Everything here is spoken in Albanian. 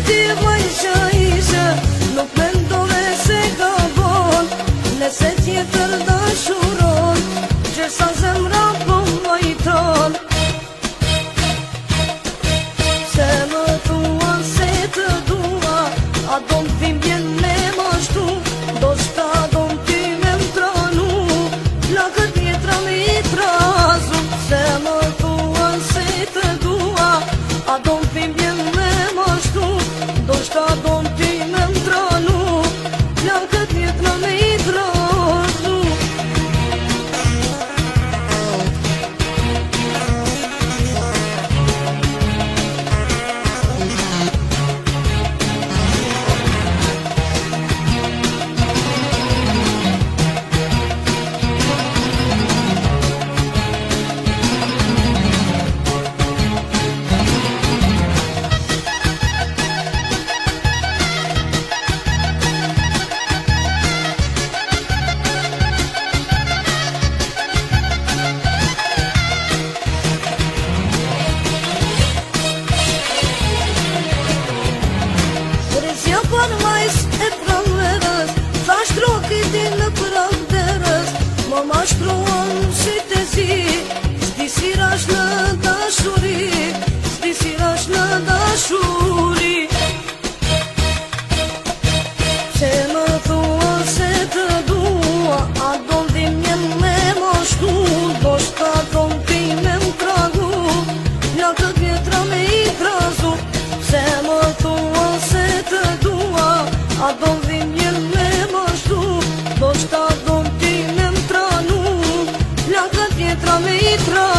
ti vaj që ishe, nuk mendove se ka bon, nëse tjetër dashuron, gjërsa zemra po vajton. Se më thua se të dua, a do m'tim vjen me mashtu, do shta do m'ty me m'tranu, plakët vjetra me i trazu. Se më thua se të dua, a do m'tim vjen me mashtu, do shta do m'ty me m'tranu, plakët vjetra me i trazu. Për majs e pranverës, sa shtroki ti në pranverës, më mashtruan si të zi, s'di si rash në dashuri, s'di si rash në dashuri. Se më thua se të dua, a do m'dim njem me mashtu, do shta do m'ti me m'tragu, plakët vjetra me i trazu. Se më thua se të dua, a do m'dim njem me mashtu, do shta do m'ti me m'tranu, plakët vjetra me i trazu.